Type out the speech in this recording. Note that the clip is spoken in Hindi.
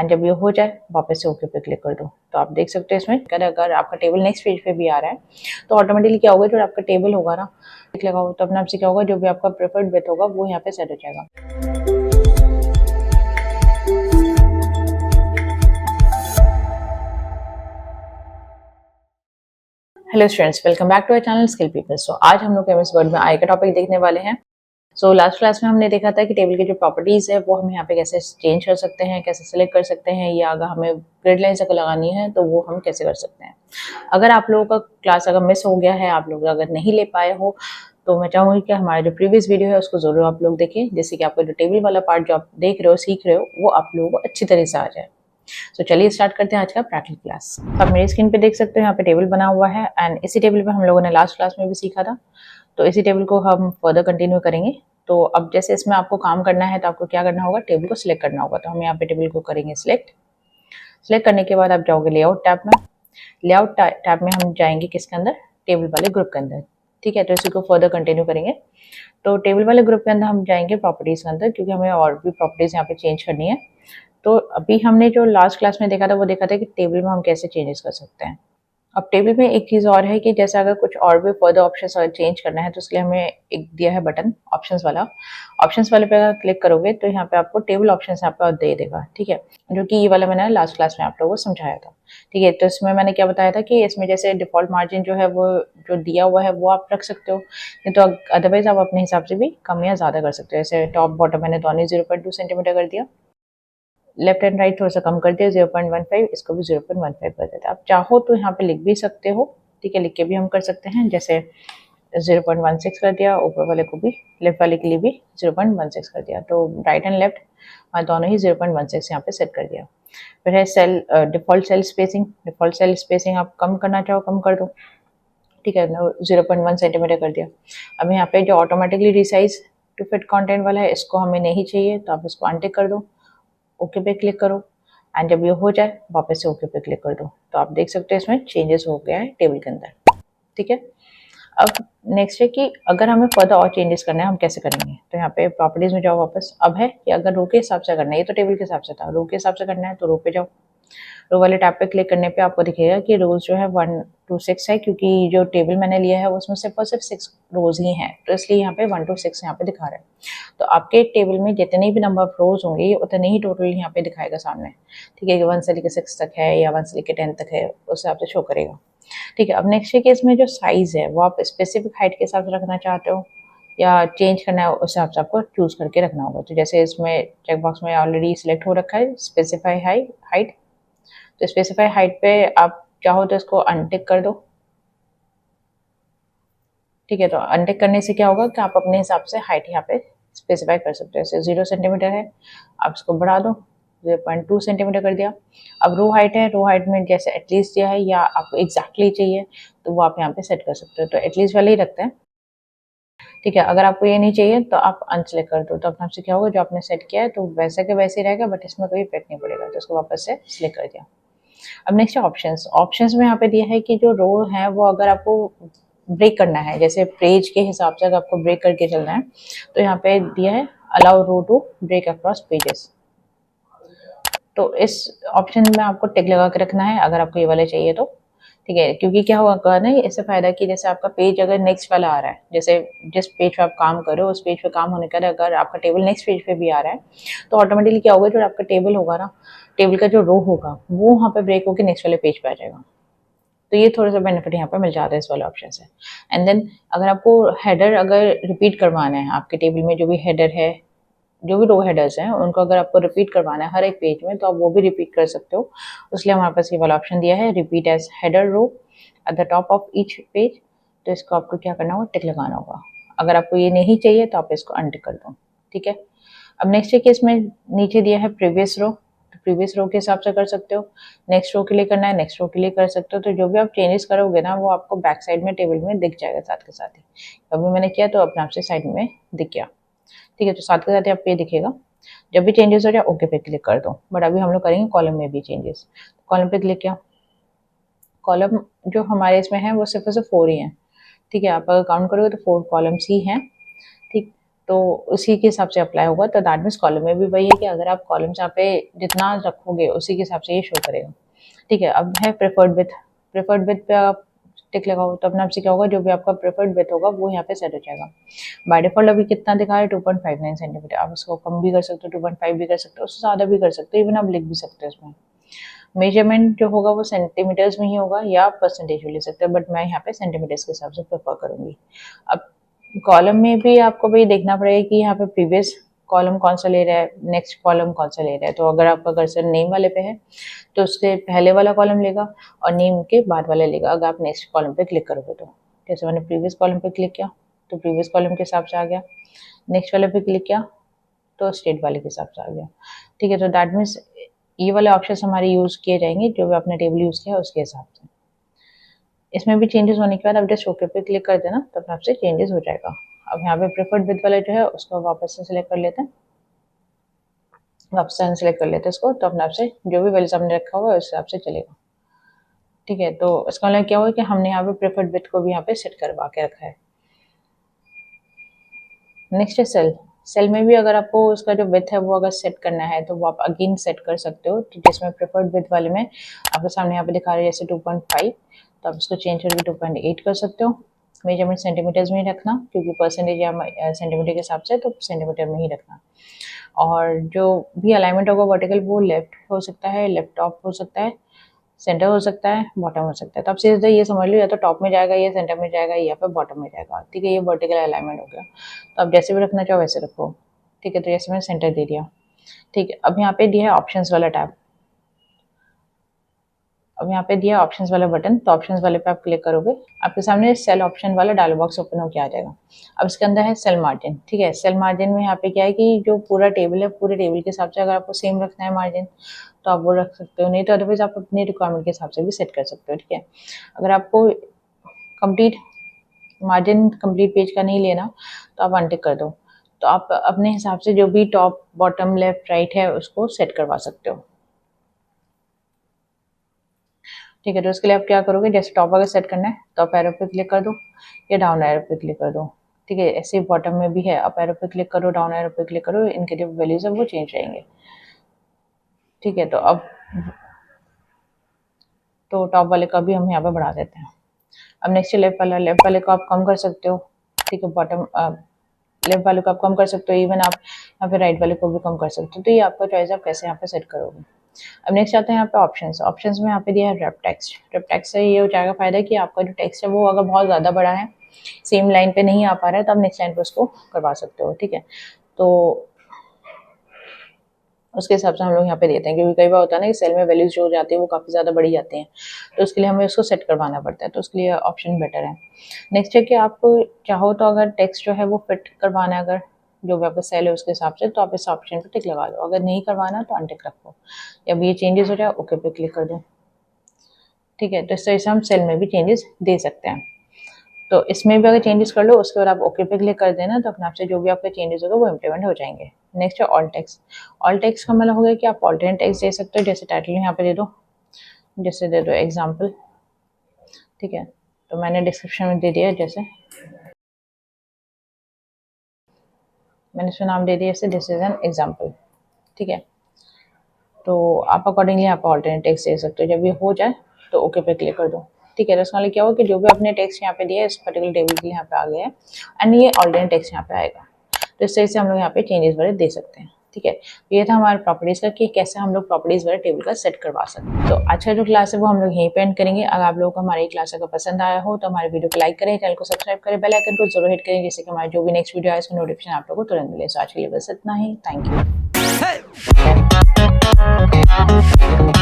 एंड जब ये हो जाए वापस से ओके पे क्लिक कर दो। तो आप देख सकते हैं इसमें अगर आपका टेबल नेक्स्ट पेज पे भी आ रहा है तो ऑटोमेटिकली क्या होगा, जो आपका टेबल होगा ना क्लिक लगा होगा तो अपने आप से क्या होगा, जो भी आपका प्रेफर्ड विथ होगा वो यहाँ पे सेट हो जाएगा। Hello students, welcome back to our channel skill people. So आज हम लोग एमएस वर्ड में आई का टॉपिक देखने वाले हैं। सो लास्ट क्लास में हमने देखा था कि टेबल की जो प्रॉपर्टीज है वो हम यहाँ पे कैसे चेंज कर सकते हैं, कैसे सिलेक्ट कर सकते हैं, या अगर हमें ग्रिड लाइन्स अगर लगानी है तो वो हम कैसे कर सकते हैं। अगर आप लोगों का क्लास अगर मिस हो गया है, आप लोग अगर नहीं ले पाए हो, तो मैं चाहूँगी कि हमारा जो प्रीवियस वीडियो है उसको जरूर आप लोग देखें, जिससे कि आपका जो टेबल वाला पार्ट जो आप देख रहे हो, सीख रहे हो, वो आप लोगों को अच्छी तरह से आ जाए। तो चलिए स्टार्ट करते हैं आज का प्रैक्टिकल क्लास। आप मेरी स्क्रीन पे देख सकते हो यहाँ पे टेबल बना हुआ है एंड इसी टेबल पे हम लोगों ने लास्ट क्लास में भी सीखा था, तो इसी टेबल को हम फर्दर कंटिन्यू करेंगे। तो अब जैसे इसमें आपको काम करना है तो आपको क्या करना होगा, टेबल को सिलेक्ट करना होगा। तो हम यहाँ पे टेबल को करेंगे सिलेक्ट करने के बाद आप जाओगे लेआउट टैब में। लेआउट टैब में हम जाएंगे किसके अंदर, टेबल वाले ग्रुप के अंदर। ठीक है, तो इसी को फर्दर कंटिन्यू करेंगे। तो टेबल वाले ग्रुप के अंदर हम जाएंगे प्रॉपर्टीज के अंदर, क्योंकि हमें और भी प्रॉपर्टीज यहाँ पे चेंज करनी है। तो अभी हमने जो लास्ट क्लास में देखा था वो देखा था कि टेबल में हम कैसे चेंजेस कर सकते हैं। अब टेबल में एक चीज़ और है कि जैसे अगर कुछ और भी फर्दर ऑप्शंस और चेंज करना है तो इसलिए हमें एक दिया है बटन ऑप्शंस वाला। ऑप्शंस वाले पे अगर क्लिक करोगे तो यहाँ पे आपको टेबल ऑप्शंस यहाँ पे दे देगा। ठीक है, जो कि ये वाला मैंने लास्ट क्लास में आप लोगों को समझाया था। ठीक है, तो इसमें मैंने क्या बताया था कि इसमें जैसे डिफॉल्ट मार्जिन जो है वो जो दिया हुआ है वो आप रख सकते हो, नहीं तो अदरवाइज आप अपने हिसाब से भी कम या ज़्यादा कर सकते हो। जैसे टॉप बॉटम मैंने दोनों 0.2 सेंटीमीटर कर दिया, लेफ्ट एंड राइट थोड़ा सा कम कर दिया 0.15, इसको भी 0.15 कर देते हैं। आप चाहो तो यहाँ पे लिख भी सकते हो। ठीक है, लिख के भी हम कर सकते हैं, जैसे 0.16 कर दिया, ऊपर वाले को भी, लेफ्ट वाले के लिए भी 0.16 कर दिया। तो राइट एंड लेफ्ट मैं दोनों ही 0.16 यहाँ पे सेट कर दिया। फिर है cell default cell spacing. Default cell spacing आप कम करना चाहो कम कर दो। ठीक है, 0.1 सेंटीमीटर कर दिया। अब यहाँ पे जो automatically resize to fit content वाला है इसको हमें नहीं चाहिए, तो आप इसको अनटिक कर दो, ओके पे क्लिक करो एंड जब ये हो जाए वापस से ओके पे क्लिक कर दो। तो आप देख सकते हैं इसमें चेंजेस हो गया है टेबल के अंदर। ठीक है, अब नेक्स्ट है कि अगर हमें फर्दर और चेंजेस करना है हम कैसे करेंगे। तो यहाँ पे प्रॉपर्टीज में जाओ वापस। अब है कि अगर रो के हिसाब से करना है, ये तो टेबल के हिसाब से था, रो के हिसाब से करना है तो रो पे जाओ। रो वाले टैब पे क्लिक करने पे आपको दिखेगा कि रोज जो है 1 to 6 है, क्योंकि जो टेबल मैंने लिया है उसमें सिर्फ और सिर्फ 6 रोज ही हैं, तो इसलिए यहाँ पे 1 to 6 यहाँ पे दिखा रहा है। तो आपके टेबल में जितने भी नंबर ऑफ रोज होंगे ये उतने ही टोटल यहाँ पे दिखाएगा सामने। ठीक है, 1 से लेकर 6 तक है या 1 से लेकर 10 तक है, उस हिसाब से शो करेगा। ठीक है, अब नेक्स्ट है कि इसमें जो साइज है वो आप स्पेसिफिक हाइट के हिसाब से रखना चाहते हो या चेंज करना है, उस हिसाब से आपको चूज करके रखना होगा। तो जैसे इसमें चेकबॉक्स में ऑलरेडी सिलेक्ट हो रखा है स्पेसिफाई हाइट, तो स्पेसिफाई हाइट पे आप चाहो तो इसको अनटिक कर दो। ठीक है, तो अनटिक करने से क्या होगा कि आप अपने हिसाब से हाइट यहाँ पे स्पेसिफाई कर सकते हो। जैसे 0 सेंटीमीटर है, आप इसको बढ़ा दो, 0.2 सेंटीमीटर कर दिया। अब रो हाइट है, रो हाइट में जैसे एटलीस्ट दिया है या आपको एग्जैक्टली चाहिए तो वो आप यहाँ पे सेट कर सकते हो। तो एटलीस्ट वाले ही रखते हैं। ठीक है, अगर आपको ये नहीं चाहिए तो आप अनसेलेक्ट कर दो। तो अपने आपसे क्या होगा, जो आपने सेट किया है तो वैसे के वैसे ही रहेगा, बट इसमें कोई इफेक्ट नहीं पड़ेगा। तो इसको वापस से सिलेक्ट कर दिया। अब नेक्स्ट है ऑप्शंस। ऑप्शंस में यहाँ पे दिया है कि जो रो है वो अगर आपको ब्रेक करना है, जैसे पेज के हिसाब से अगर आपको ब्रेक करके चलना है तो यहाँ पे दिया है allow row to break across pages. तो इस ऑप्शन में आपको टिक लगा के रखना है अगर आपको ये वाले चाहिए तो। ठीक है, क्योंकि क्या होगा ना, इससे फायदा कि जैसे आपका पेज अगर नेक्स्ट वाला आ रहा है, जैसे जिस पेज पे आप काम कर रहे हो उस पेज पे काम होने का अगर आपका टेबल नेक्स्ट पेज पे भी आ रहा है तो ऑटोमेटिकली क्या होगा, जो आपका टेबल होगा ना, टेबल का जो रो होगा वो वहाँ पे ब्रेक होकर नेक्स्ट वाले पेज पे आ जाएगा। तो ये थोड़ा सा बेनिफिट यहाँ पे मिल जाता है इस वाले ऑप्शन से। एंड देन अगर आपको हेडर अगर रिपीट करवाना है, आपके टेबल में जो भी हेडर है, जो भी रो हेडर्स हैं उनको अगर आपको रिपीट करवाना है हर एक पेज में, तो आप वो भी रिपीट कर सकते हो। इसलिए हमारे पास ये वाला ऑप्शन दिया है, repeat as header row at the top of each page. तो इसको आपको क्या करना होगा, टिक लगाना होगा। अगर आपको ये नहीं चाहिए तो आप इसको अनटिक कर दो। ठीक है, अब नेक्स्ट है कि इसमें नीचे दिया है प्रीवियस रो, तो प्रीवियस रो के हिसाब से कर सकते हो। नेक्स्ट रो के लिए करना है नेक्स्ट रो के लिए कर सकते हो। तो जो भी आप चेंजेस करोगे ना वो आपको बैक साइड में टेबल में दिख जाएगा साथ के साथ ही। अभी मैंने किया तो अपने आप से साइड में दिख गया। ठीक है, तो साथ के साथ ही आपको ये दिखेगा। जब भी चेंजेस हो जाए ओके पे क्लिक कर दो। बट अभी हम लोग करेंगे कॉलम में भी चेंजेस। कॉलम पे क्लिक किया, कॉलम जो हमारे इसमें है वो सिर्फ और सिर्फ 4 ही हैं। ठीक है, आप अगर काउंट करोगे तो 4 कॉलम्स ही हैं। ठीक, तो उसी के हिसाब से अप्लाई होगा। तो दैट मीन्स कॉलम में भी वही है कि अगर आप कॉलम्स यहाँ पे जितना रखोगे उसी के हिसाब से ये शो करेगा। ठीक है, अब है प्रेफर्ड विथ पे आप टिक लगाओ तो अपने आप से क्या होगा, जो भी आपका प्रेफर्ड विथ होगा वो यहाँ पे सेट हो जाएगा। बाय डिफॉल्ट अभी कितना दिखा रहा है 2.59 सेंटीमीटर। आप इसको कम भी कर सकते हो, 2.5 भी कर सकते हो, उससे ज़्यादा भी कर सकते हो, इवन आप लिख भी सकते हो। इसमें मेजरमेंट जो होगा वो सेंटीमीटर्स में ही होगा या परसेंटेज में ले सकते हो, बट मैं यहाँ पे सेंटीमीटर्स के हिसाब से प्रेफर करूँगी। अब कॉलम में भी आपको भाई देखना पड़ेगा कि यहाँ पे प्रीवियस कॉलम कौन सा ले रहा है, नेक्स्ट कॉलम कौन सा ले रहा है। तो अगर आपका कर्सर नेम वाले पे है तो उसके पहले वाला कॉलम लेगा और नेम के बाद वाला लेगा अगर आप नेक्स्ट कॉलम पे क्लिक करोगे तो। जैसे मैंने प्रीवियस कॉलम पे क्लिक किया तो प्रीवियस कॉलम के हिसाब से आ गया, नेक्स्ट वाले पे क्लिक किया तो स्टेट वाले के हिसाब से आ गया। ठीक है, तो दैट मीन्स ये वाले ऑप्शन हमारे यूज़ किए जाएंगे जो भी आपने टेबल यूज़ किया उसके हिसाब से। इसमें भी चेंजेस होने के बाद आप जस्ट ओके पे क्लिक कर देना तब आपसे चेंजेस हो जाएगा। अब यहाँ पे प्रेफर्ड विथ वाला जो है उसको वापस से सिलेक्ट कर लेते हैं, वापस से अनसेलेक्ट कर लेते हैं इसको, तो अपने आप से जो भी वैल्यूज आपने रखा हुआ है उस हिसाब से चलेगा। ठीक है, तो इसका मतलब क्या हुआ कि हमने यहाँ पे प्रेफर्ड विथ को भी यहाँ पे सेट करवा के रखा है। नेक्स्ट है सेल में भी अगर आपको उसका जो विथ है वो अगर सेट करना है तो वो आप अगेन सेट कर सकते हो। जिसमें प्रेफर्ड विथ वाले में आपके सामने यहाँ पे दिखा रहा है जैसे 2.5, तो आप इसको चेंज करके 2.8 कर सकते हो। मेजरमेंट सेंटीमीटर्स में ही रखना क्योंकि परसेंटेज या सेंटीमीटर के हिसाब से तो सेंटीमीटर में ही रखना। और जो भी अलाइनमेंट होगा वर्टिकल वो लेफ्ट हो सकता है, लेफ्ट टॉप हो सकता है, सेंटर हो सकता है, बॉटम हो सकता है। तो आप सीधे ये समझ लो या तो टॉप में जाएगा या सेंटर में जाएगा या फिर बॉटम में जाएगा। ठीक है, ये वर्टिकल अलाइनमेंट हो गया। तो आप जैसे भी रखना चाहो वैसे रखो। ठीक है, तो जैसे मैंने सेंटर दे दिया। ठीक है, अब यहाँ पे दिया है ऑप्शंस वाला टैब। अब यहाँ पे दिया है ऑप्शंस वाला बटन, तो ऑप्शंस वाले पे आप क्लिक करोगे आपके सामने सेल ऑप्शन वाला डायलॉग बॉक्स ओपन होकर आ जाएगा। अब इसके अंदर है सेल मार्जिन। ठीक है, सेल मार्जिन में यहाँ पे क्या है कि जो पूरा टेबल है पूरे टेबल के हिसाब से अगर आपको सेम रखना है मार्जिन तो आप वो रख सकते हो, नहीं तो अदरवाइज आप अपनी रिक्वायरमेंट के हिसाब से भी सेट कर सकते हो। ठीक है, अगर आपको कंप्लीट मार्जिन कंप्लीट पेज का नहीं लेना तो आप अनटिक कर दो, तो आप अपने हिसाब से जो भी टॉप बॉटम लेफ्ट राइट है उसको सेट करवा सकते हो। ठीक है, तो उसके लिए आप क्या करोगे, जैसे टॉप अगर सेट करना है तो अप एरो पे क्लिक कर दो या डाउन एरो पे क्लिक कर दो। ठीक है, ऐसे बॉटम में भी है, अप एरो पे क्लिक करो, डाउन एरो पे क्लिक करो, इनके जो वैल्यूज है वो चेंज रहेंगे। ठीक है, तो अब तो टॉप वाले का भी हम यहाँ पे बढ़ा देते हैं। अब नेक्स्ट लेफ्ट वाले को आप कम कर सकते हो। ठीक है, बॉटम लेफ्ट वाले को आप कम कर सकते हो, इवन आप यहाँ पे राइट वाले को भी कम कर सकते हो। तो ये आपका चॉइस, आप कैसे यहाँ पे सेट करोगे। अब नेक्स्ट आते हैं यहाँ पे ऑप्शंस में यहाँ पे दिया है रैप टेक्स्ट से ये हो जाएगा फायदा कि आपका जो टेक्स्ट है वो अगर बहुत ज़्यादा बड़ा है, सेम लाइन पे नहीं आ पा रहा है, तो आप नेक्स्ट लाइन पे उसको करवा सकते हो। ठीक है, तो उसके हिसाब से हम लोग यहाँ पे देते हैं, क्योंकि कई बार होता है ना कि सेल में वैल्यूज जो हो जाती है वो काफ़ी ज़्यादा बड़ी जाती हैं, तो उसके लिए हमें उसको सेट करवाना पड़ता है, तो उसके लिए ऑप्शन बेटर है। नेक्स्ट है कि आप चाहो तो अगर टेक्स्ट जो है वो फिट करवाना है, अगर जो भी आपका सेल है उसके हिसाब से, तो आप इस ऑप्शन पे टिक लगा लो। अगर नहीं करवाना तो अनटिक रखो, जब ये चेंजेस हो जाए ओके पे क्लिक कर दो। ठीक है, तो इस तरह से हम सेल में भी चेंजेस दे सकते हैं। तो इसमें भी अगर चेंजेस कर लो उसके बाद आप ओके पे क्लिक कर देना, तो अपने आप से जो भी आपके चेंजेस होगा वो इम्प्लीमेंट हो जाएंगे। नेक्स्ट है ऑल टेक्स्ट का मतलब हो गया कि आप ऑल्टरनेट टेक्स्ट दे सकते हो, जैसे टाइटल यहाँ पे दे दो, जैसे दे दो एग्जाम्पल। ठीक है, तो मैंने डिस्क्रिप्शन में दे दिया, जैसे मैंने इसमें नाम दे दिया जैसे दिस इज एन एग्जाम्पल। ठीक है, तो आप अकॉर्डिंगली आप ऑल्टरनेट टेक्स्ट दे सकते हो। जब ये हो जाए तो ओके पे क्लिक कर दो। ठीक है, तो इसका क्या होगा कि जो भी आपने टेक्स्ट यहाँ पे दिया है इस पर्टिकुलर टेबल के लिए यहाँ पे आ गया है, एंड ये ऑल्टरनेट टेक्स्ट यहाँ पे आएगा। तो इस तरह से हम लोग यहाँ पे चेंजेस वगैरह दे सकते हैं। ठीक है, ये था हमारे प्रॉपर्टीज़ का कि कैसे हम लोग प्रॉपर्टीज़ वगैरह टेबल का सेट करवा सकते हैं। तो आज का जो क्लास है वो हम लोग यहीं पे एंड करेंगे। अगर आप लोगों को हमारी क्लास अगर पसंद आया हो तो हमारे वीडियो को लाइक करें, चैनल को सब्सक्राइब करें, बेल आइकन को जरूर हिट करें, जिससे कि हमारे जो भी नेक्स्ट वीडियो आए उसका नोटिफिकेशन आप लोगों को तुरंत मिले। तो आज के लिए बस इतना ही, थैंक यू।